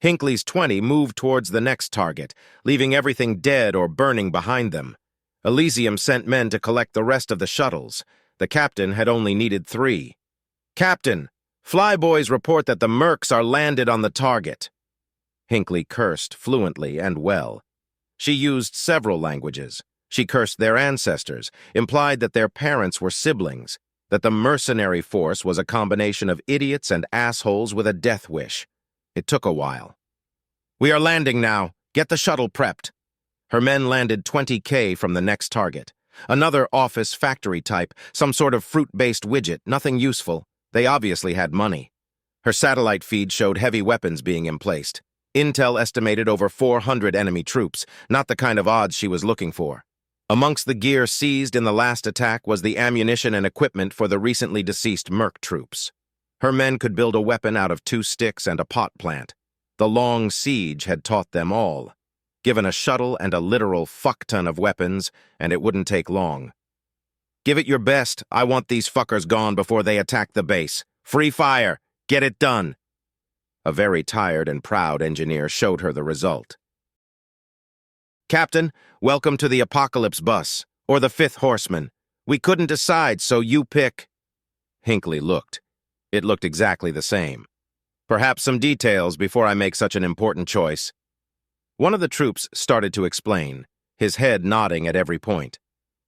Hinckley's 20 moved towards the next target, leaving everything dead or burning behind them. Elysium sent men to collect the rest of the shuttles. The captain had only needed 3. "Captain, flyboys report that the mercs are landed on the target." Hinckley cursed fluently and well. She used several languages. She cursed their ancestors, implied that their parents were siblings, that the mercenary force was a combination of idiots and assholes with a death wish. It took a while. "We are landing now. Get the shuttle prepped." Her men landed 20K from the next target. Another office factory type, some sort of fruit-based widget, nothing useful. They obviously had money. Her satellite feed showed heavy weapons being emplaced. Intel estimated over 400 enemy troops, not the kind of odds she was looking for. Amongst the gear seized in the last attack was the ammunition and equipment for the recently deceased merc troops. Her men could build a weapon out of 2 sticks and a pot plant. The long siege had taught them all. Given a shuttle and a literal fuck-ton of weapons, and it wouldn't take long. "Give it your best. I want these fuckers gone before they attack the base. Free fire. Get it done." A very tired and proud engineer showed her the result. "Captain, welcome to the Apocalypse bus, or the Fifth Horseman. We couldn't decide, so you pick." Hinckley looked. It looked exactly the same. "Perhaps some details before I make such an important choice." One of the troops started to explain, his head nodding at every point.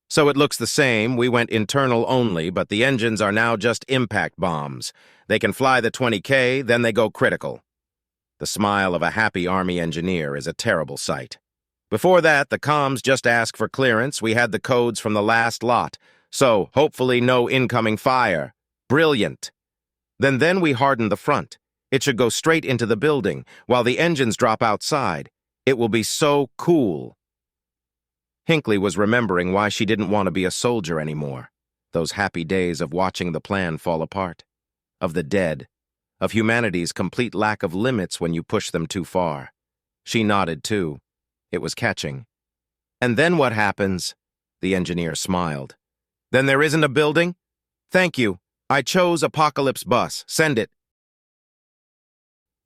"So it looks the same. We went internal only, but the engines are now just impact bombs. They can fly the 20K, then they go critical." The smile of a happy Army engineer is a terrible sight. "Before that, the comms just asked for clearance. We had the codes from the last lot, so hopefully no incoming fire. Brilliant. Then we harden the front. It should go straight into the building, while the engines drop outside. It will be so cool." Hinckley was remembering why she didn't want to be a soldier anymore. Those happy days of watching the plan fall apart. Of the dead. Of humanity's complete lack of limits when you push them too far. She nodded too. It was catching. "And then what happens?" The engineer smiled. "Then there isn't a building? Thank you. I chose Apocalypse bus. Send it."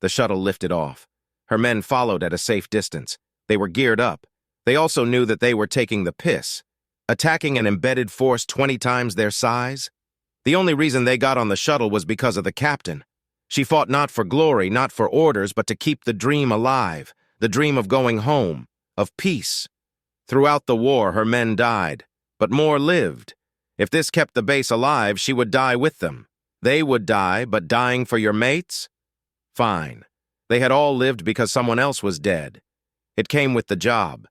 The shuttle lifted off. Her men followed at a safe distance. They were geared up. They also knew that they were taking the piss. Attacking an embedded force 20 times their size? The only reason they got on the shuttle was because of the captain. She fought not for glory, not for orders, but to keep the dream alive, the dream of going home, of peace. Throughout the war, her men died, but more lived. If this kept the base alive, she would die with them. They would die, but dying for your mates? Fine. They had all lived because someone else was dead. It came with the job.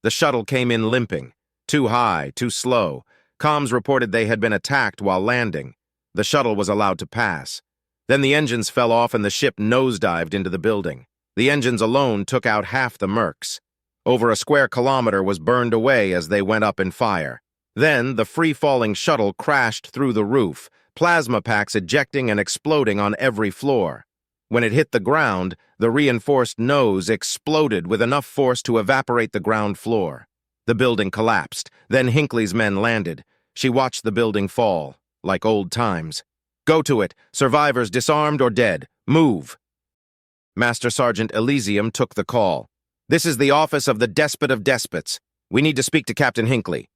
The shuttle came in limping. Too high, too slow. Comms reported they had been attacked while landing. The shuttle was allowed to pass. Then the engines fell off and the ship nosedived into the building. The engines alone took out half the mercs. Over a square kilometer was burned away as they went up in fire. Then the free-falling shuttle crashed through the roof, plasma packs ejecting and exploding on every floor. When it hit the ground, the reinforced nose exploded with enough force to evaporate the ground floor. The building collapsed. Then Hinckley's men landed. She watched the building fall, like old times. "Go to it. Survivors disarmed or dead. Move." Master Sergeant Elysium took the call. "This is the office of the Despot of Despots. We need to speak to Captain Hinckley."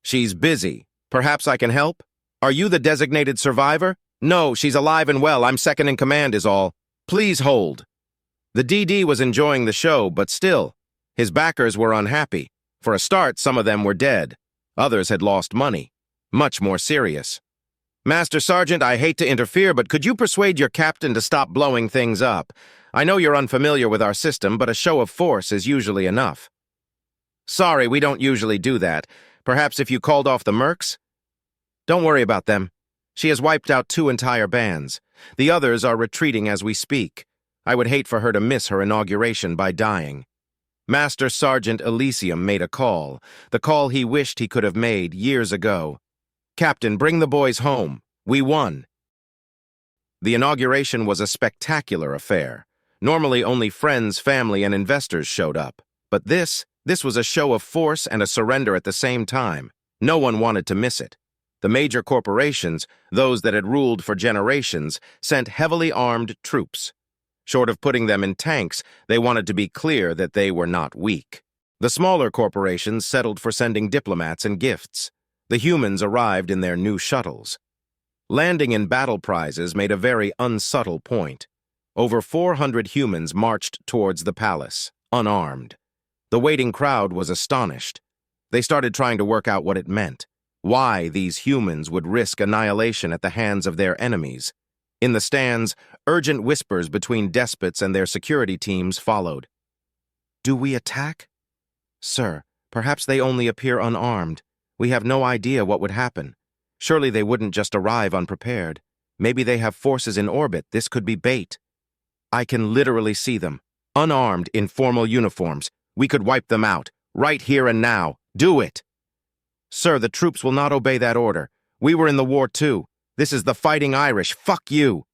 "She's busy. Perhaps I can help?" "Are you the designated survivor?" "No, she's alive and well. I'm second in command is all." "Please hold." The DD was enjoying the show, but still, his backers were unhappy. For a start, some of them were dead. Others had lost money. Much more serious. "Master Sergeant, I hate to interfere, but could you persuade your captain to stop blowing things up? I know you're unfamiliar with our system, but a show of force is usually enough." "Sorry, we don't usually do that. Perhaps if you called off the mercs?" "Don't worry about them. She has wiped out 2 entire bands. The others are retreating as we speak. I would hate for her to miss her inauguration by dying." Master Sergeant Elysium made a call, the call he wished he could have made years ago. "Captain, bring the boys home. We won." The inauguration was a spectacular affair. Normally only friends, family, and investors showed up. But this was a show of force and a surrender at the same time. No one wanted to miss it. The major corporations, those that had ruled for generations, sent heavily armed troops. Short of putting them in tanks, they wanted to be clear that they were not weak. The smaller corporations settled for sending diplomats and gifts. The humans arrived in their new shuttles. Landing in battle prizes made a very unsubtle point. Over 400 humans marched towards the palace, unarmed. The waiting crowd was astonished. They started trying to work out what it meant. Why these humans would risk annihilation at the hands of their enemies. In the stands, urgent whispers between despots and their security teams followed. "Do we attack?" "Sir, perhaps they only appear unarmed. We have no idea what would happen. Surely they wouldn't just arrive unprepared. Maybe they have forces in orbit. This could be bait." "I can literally see them. Unarmed, in formal uniforms. We could wipe them out. Right here and now. Do it!" "Sir, the troops will not obey that order. We were in the war too. This is the Fighting Irish. Fuck you!"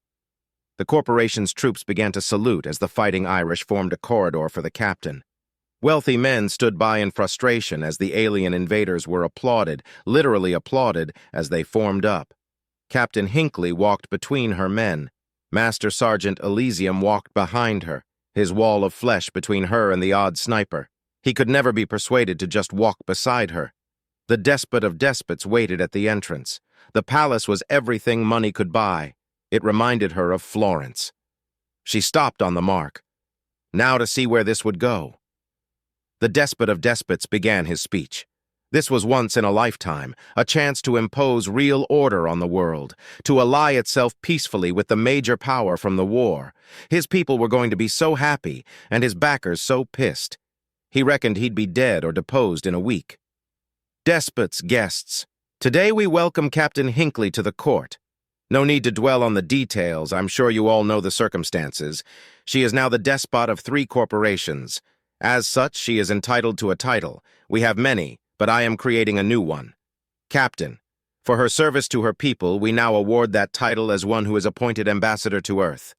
The corporation's troops began to salute as the Fighting Irish formed a corridor for the captain. Wealthy men stood by in frustration as the alien invaders were applauded, literally applauded, as they formed up. Captain Hinckley walked between her men. Master Sergeant Elysium walked behind her, his wall of flesh between her and the odd sniper. He could never be persuaded to just walk beside her. The despot of despots waited at the entrance. The palace was everything money could buy. It reminded her of Florence. She stopped on the mark. Now to see where this would go. The despot of despots began his speech. This was once in a lifetime, a chance to impose real order on the world, to ally itself peacefully with the major power from the war. His people were going to be so happy, and his backers so pissed. He reckoned he'd be dead or deposed in a week. Despots, guests, today we welcome Captain Hinckley to the court. No need to dwell on the details, I'm sure you all know the circumstances. She is now the despot of 3 corporations. As such, she is entitled to a title. We have many, but I am creating a new one. Captain. For her service to her people, we now award that title as one who is appointed ambassador to Earth.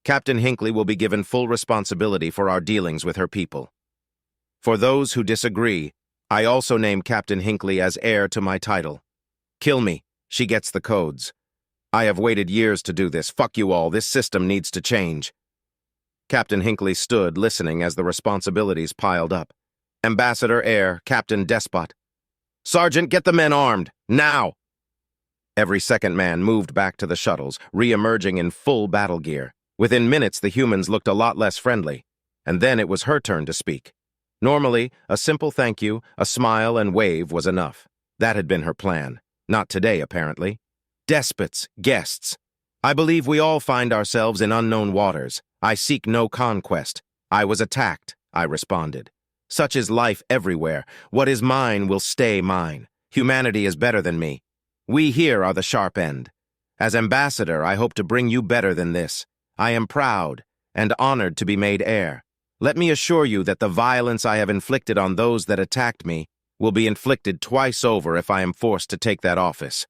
Captain Hinckley will be given full responsibility for our dealings with her people. For those who disagree, I also name Captain Hinckley as heir to my title. Kill me. She gets the codes. I have waited years to do this. Fuck you all. This system needs to change. Captain Hinckley stood, listening as the responsibilities piled up. Ambassador, heir, Captain, despot. Sergeant, get the men armed. Now! Every second man moved back to the shuttles, re-emerging in full battle gear. Within minutes, the humans looked a lot less friendly. And then it was her turn to speak. Normally, a simple thank you, a smile, and wave was enough. That had been her plan. Not today, apparently. Despots, guests. I believe we all find ourselves in unknown waters. I seek no conquest. I was attacked, I responded. Such is life everywhere. What is mine will stay mine. Humanity is better than me. We here are the sharp end. As ambassador, I hope to bring you better than this. I am proud and honored to be made heir. Let me assure you that the violence I have inflicted on those that attacked me will be inflicted twice over if I am forced to take that office.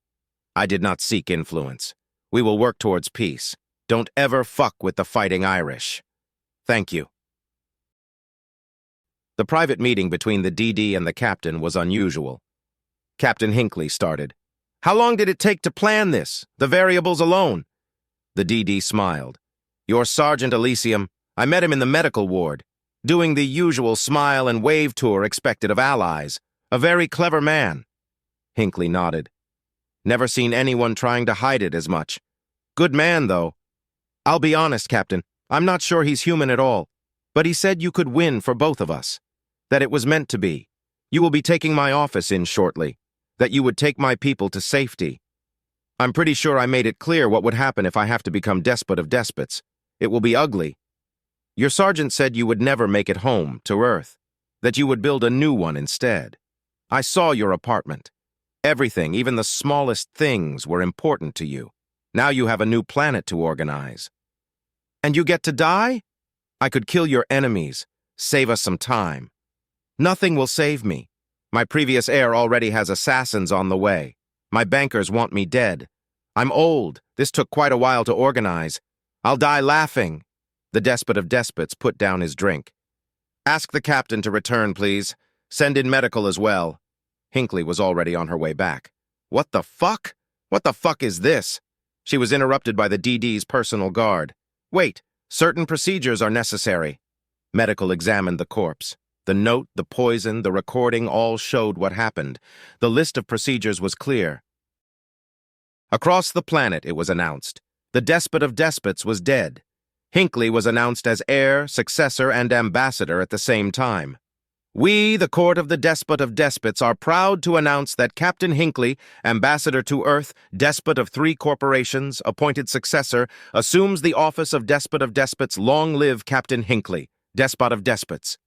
I did not seek influence. We will work towards peace. Don't ever fuck with the Fighting Irish. Thank you. The private meeting between the DD and the captain was unusual. Captain Hinckley started. How long did it take to plan this? The variables alone? The DD smiled. Your Sergeant Elysium, I met him in the medical ward, doing the usual smile and wave tour expected of allies. A very clever man. Hinckley nodded. Never seen anyone trying to hide it as much. Good man, though. I'll be honest, Captain, I'm not sure he's human at all, but he said you could win for both of us. That it was meant to be. You will be taking my office in shortly. That you would take my people to safety. I'm pretty sure I made it clear what would happen if I have to become despot of despots. It will be ugly. Your sergeant said you would never make it home to Earth. That you would build a new one instead. I saw your apartment. Everything, even the smallest things, were important to you. Now you have a new planet to organize. And you get to die? I could kill your enemies. Save us some time. Nothing will save me. My previous heir already has assassins on the way. My bankers want me dead. I'm old. This took quite a while to organize. I'll die laughing. The despot of despots put down his drink. Ask the captain to return, please. Send in medical as well. Hinckley was already on her way back. What the fuck? What the fuck is this? She was interrupted by the DD's personal guard. Wait, Certain procedures are necessary. Medical examined the corpse. The note, the poison, the recording all showed what happened. The list of procedures was clear. Across the planet, it was announced. The despot of despots was dead. Hinckley was announced as heir, successor, and ambassador at the same time. We, the court of the despot of despots, are proud to announce that Captain Hinckley, ambassador to Earth, despot of 3 corporations, appointed successor, assumes the office of despot of despots. Long live Captain Hinckley, despot of despots.